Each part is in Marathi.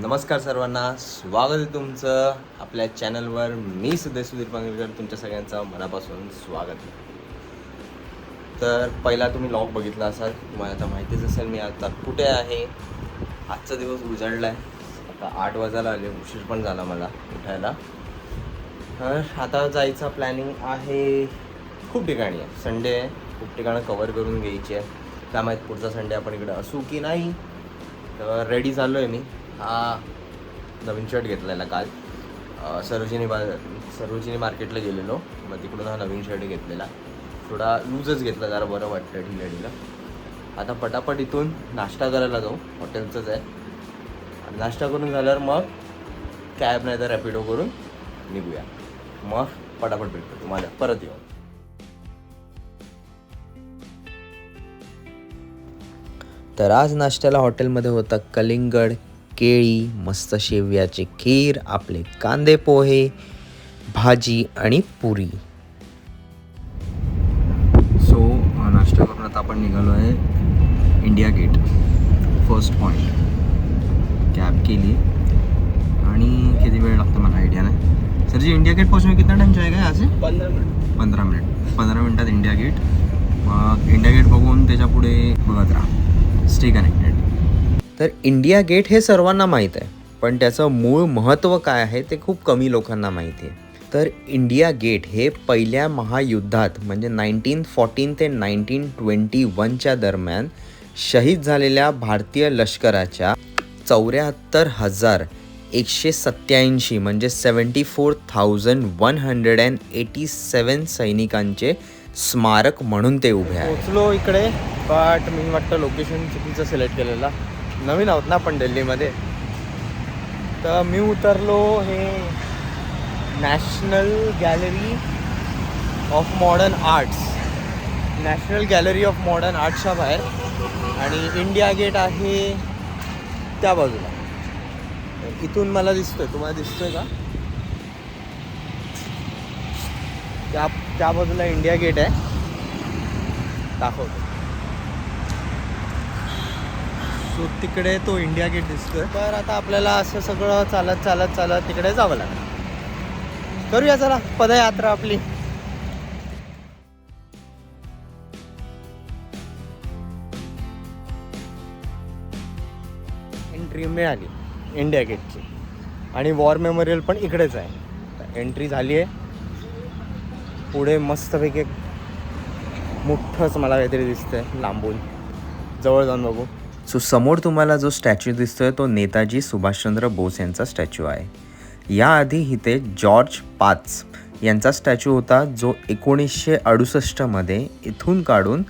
नमस्कार सर्वांना, स्वागत आहे तुमचं आपल्या चॅनलवर. मी सुधीर पांगरकर, तुमच्या सगळ्यांचं मनापासून स्वागत आहे. तर पहिला तुम्ही लॉग बघितला असाल, तुम्हाला आता माहितीच असेल मी आता कुठे आहे. आजचा दिवस उजाडला आहे, आता 8 वाजायला आले, उशीर पण झाला मला उठायला. तर आता जायचा प्लॅनिंग आहे. खूप ठिकाणी आहे, संडे आहे, खूप ठिकाणं कवर करून घ्यायची आहे. काय माहीत पुढचा संडे आपण इकडे असू की नाही. तर रेडी झालो आहे मी. हा नवीन शर्ट घेतलेला काल सरोजिनी मार्केटला गेलेलो, मग तिकडून हा नवीन शर्ट घेतलेला. थोडा लूजच घेतला, जरा बरं वाटतं ढिलं. आता पटापट इथून नाश्ता करायला जाऊ, हॉटेलचंच आहे. नाश्ता करून झाल्यावर मग कॅब नाही तर रॅपिडो करून निघूया. मग पटापट भेटतो तुम्हाला परत येऊ. तर आज नाश्त्याला हॉटेलमध्ये होता कलिंगड, केळी, मस्त शेवयाची खीर, आपले कांदे पोहे, भाजी आणि पुरी. सो नाश्ता करून आता आपण निघालो आहे India Gate, first point. Cab केली आणि किती वेळ लागतो मला आयडिया नाही. सर जी इंडिया गेट पोहोचणे कितना टाइम जाएगा यहाँ से? 15 मिनिट. 15 मिनिटात इंडिया गेट. मग इंडिया गेट बघून त्याच्या पुढे बघत राहा, स्टे कनेक्टेड. तर इंडिया गेट हे सर्वांना माहीत आहे, पण त्याचं मूळ महत्त्व काय आहे ते खूप कमी लोकांना माहिती आहे. तर इंडिया गेट हे पहिल्या महायुद्धात म्हणजे 1914 ते 1921च्या दरम्यान शहीद झालेल्या भारतीय लष्कराच्या 74,187 म्हणजे 74,187 सैनिकांचे स्मारक म्हणून ते उभे आहे. पोचलो इकडे, बट मी वाटतं लोकेशन चुकीचं सिलेक्ट केलेलं. नवीन आहोत ना आपण दिल्लीमध्ये. तर मी उतरलो हे नॅशनल गॅलरी ऑफ मॉडर्न आर्ट्सच्या बाहेर, आणि इंडिया गेट आहे त्या बाजूला. इथून मला दिसतोय, तुम्हाला दिसतोय का? त्या बाजूला इंडिया गेट आहे, दाखवतो. सो तिकडे तो इंडिया गेट दिसतोय. तर आता आपल्याला असं सगळं चालत तिकडे जावं लागेल. करूया चला पदयात्रा आपली. एंट्री मिळाली इंडिया गेटची, आणि वॉर मेमोरियल पण इकडेच आहे. एंट्री झाली आहे. पुढे मस्तपैकी मोठंच मला काहीतरी दिसतंय लांबून, जवळ जाऊन बघू. सो समोर तुम्हाला जो स्टॅच्यू दिसतोय तो नेताजी सुभाषचंद्र बोस यांचा स्टॅच्यू आहे. याआधी इथे जॉर्ज पाच यांचा स्टॅच्यू होता, जो 1968मध्ये इथून काढून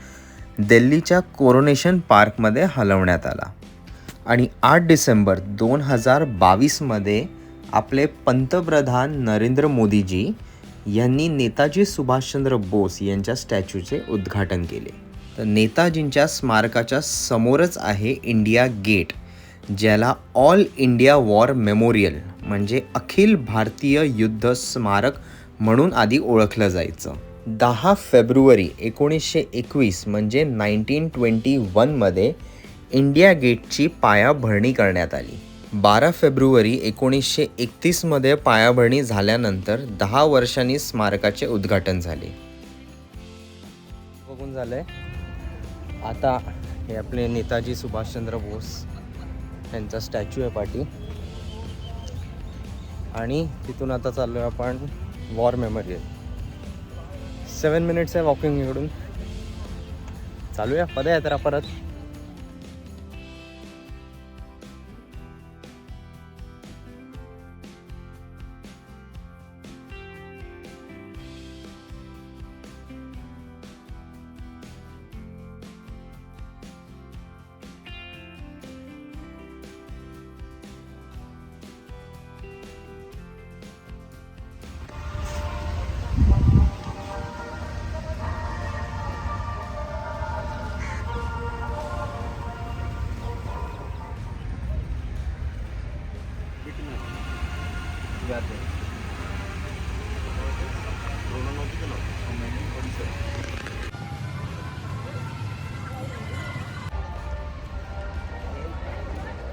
दिल्लीच्या कोरोनेशन पार्कमध्ये हलवण्यात आला. आणि 8 डिसेंबर 2022मध्ये आपले पंतप्रधान नरेंद्र मोदीजी यांनी नेताजी सुभाषचंद्र बोस यांच्या स्टॅच्यूचे उद्घाटन केले. तर नेताजींच्या स्मारकाच्या समोरच आहे इंडिया गेट, ज्याला ऑल इंडिया वॉर मेमोरियल म्हणजे अखिल भारतीय युद्ध स्मारक म्हणून आधी ओळखलं जायचं. 10 फेब्रुवारी 1921 म्हणजे 1921मध्ये इंडिया गेटची पायाभरणी करण्यात आली. 12 फेब्रुवारी 1931मध्ये पायाभरणी झाल्यानंतर 10 वर्षांनी स्मारकाचे उद्घाटन झाले. बघून झालंय. आता हे आपले नेताजी सुभाषचंद्र बोस यांचा स्टॅच्यू आहे पाठी, आणि तिथून आता चाललो आहे आपण वॉर मेमोरियल. 7 मिनिट्स आहे वॉकिंग इकडून. चालूया पदयात्रा परत.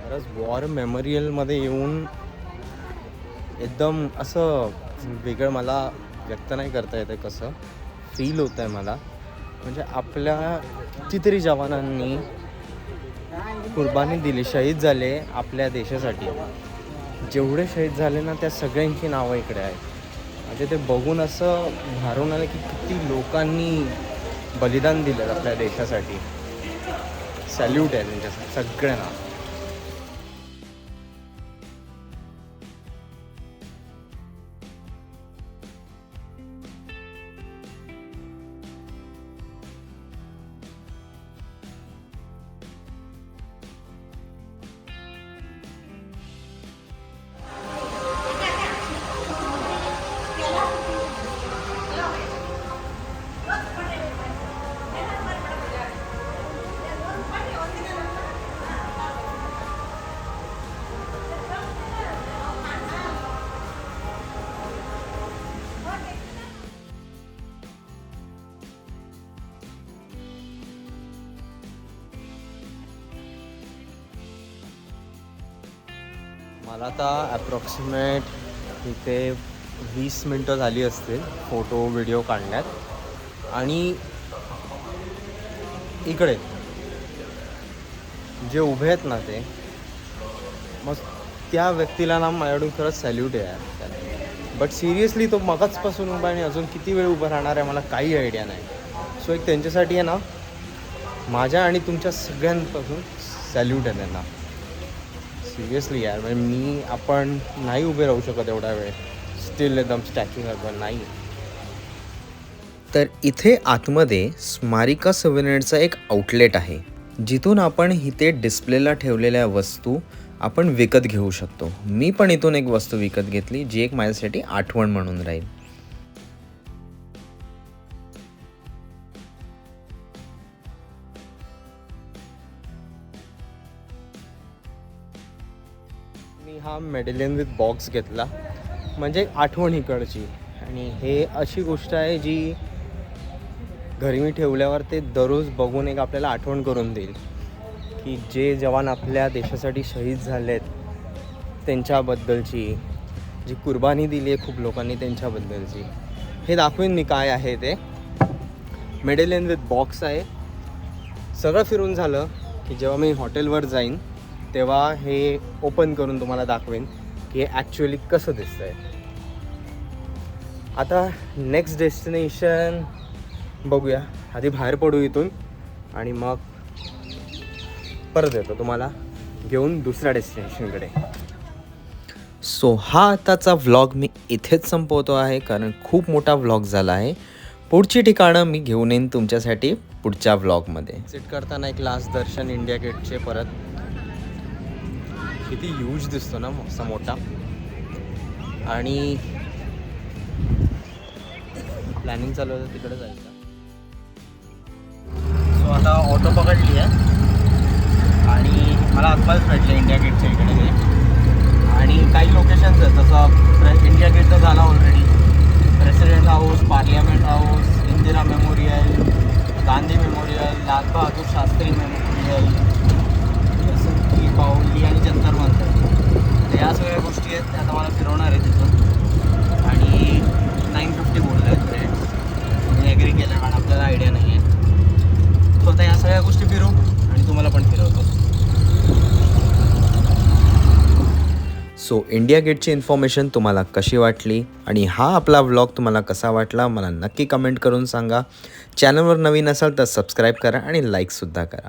खरंच वॉर मेमोरियलमध्ये येऊन एकदम असं वेगळं मला व्यक्त नाही करता येतं कसं फील होतं आहे मला. म्हणजे आपल्या कितीतरी जवानांनी कुर्बानी दिली, शहीद झाले आपल्या देशासाठी. जेवढे शहीद झाले ना त्या सगळ्यांची नावं इकडे आहेत. म्हणजे ते बघून असं भारून आलं की किती लोकांनी बलिदान दिलं आपल्या देशासाठी. सॅल्यूट आहे त्यांच्यासाठी सगळ्यांना. मला आता ॲप्रॉक्सिमेट इथे 20 मिनटं झाली असतील फोटो व्हिडिओ काढण्यात. आणि इकडे जे उभे आहेत ना ते मग त्या व्यक्तीला ना माझ्याकडून खरंच सॅल्यूट आहे. बट सिरियसली तो मगाचपासून उभा आणि अजून किती वेळ उभं राहणार आहे मला काही आयडिया नाही. सो एक त्यांच्यासाठी आहे ना माझ्या आणि तुमच्या सगळ्यांपासून सॅल्यूट आहे त्यांना. सिरियसली यार, म्हणजे आपण नाही उभे राहू शकत एवढा वेळ स्टील एकदम स्टॅच्यूसारखं नाही. तर इथे आतमध्ये स्मारिका सव्हिनियरचा एक आउटलेट आहे, जिथून आपण इथे डिस्प्लेला ठेवलेल्या वस्तू आपण विकत घेऊ शकतो. मी पण इथून एक वस्तू विकत घेतली, जी एक माझ्यासाठी आठवण म्हणून राहील. मी हा मेडलियन विथ बॉक्स घेतला, म्हणजे आठवण इकडची. आणि हे अशी गोष्ट आहे जी घरी मी ठेवल्यावर ते दररोज बघून एक आपल्याला आठवण करून देईल की जे जवान आपल्या देशासाठी शहीद झालेत त्यांच्याबद्दलची, जी कुर्बानी दिली आहे खूप लोकांनी त्यांच्याबद्दलची. हे दाखवेन मी काय आहे ते. मेडलियन विथ बॉक्स आहे. सगळं फिरून झालं की जेव्हा मी हॉटेलवर जाईन तेव्हा हे ओपन करून तुम्हाला दाखवेन की हे ॲक्च्युअली कसं दिसतं आहे. आता नेक्स्ट डेस्टिनेशन बघूया. आधी बाहेर पडू इथून आणि मग परत येतो तुम्हाला घेऊन दुसऱ्या डेस्टिनेशनकडे. सो हा आताचा व्लॉग मी इथेच संपवतो आहे, कारण खूप मोठा व्लॉग झाला आहे. पुढची ठिकाणं मी घेऊन येईन तुमच्यासाठी पुढच्या व्लॉगमध्ये. विजिट करताना एक लास्ट दर्शन इंडिया गेटचे परत. किती ह्यूज दिसतो ना असा मोठा. आणि प्लॅनिंग चालू होतं तिकडे जायचं. सो आता ऑटो पकडली आहे आणि मला आत्ताच भेटलं इंडिया गेटच्या इकडे. आणि काही लोकेशन्स आहेत, जसं इंडिया गेट तर झाला already, president house, parliament house, Indira memorial, Gandhi memorial, Lal Bahadur Shastri memorial, की बाहुली आणि जंतर मंतर. या सगळ्या गोष्टी आहेत त्या आता मला फिरवणार आहे तिथून. आणि 950 बोलले आहेत रेट. मी ॲग्री केलं कारण आपल्याला आयडिया नाही आहे. सो आता या सगळ्या गोष्टी फिरू आणि तुम्हाला पण फिरवतो. सो इंडिया गेटची इन्फॉर्मेशन तुम्हाला कशी वाटली आणि हा आपला व्लॉग तुम्हाला कसा वाटला मला नक्की कमेंट करून सांगा. चॅनलवर नवीन असाल तर सबस्क्राईब करा आणि लाईकसुद्धा करा.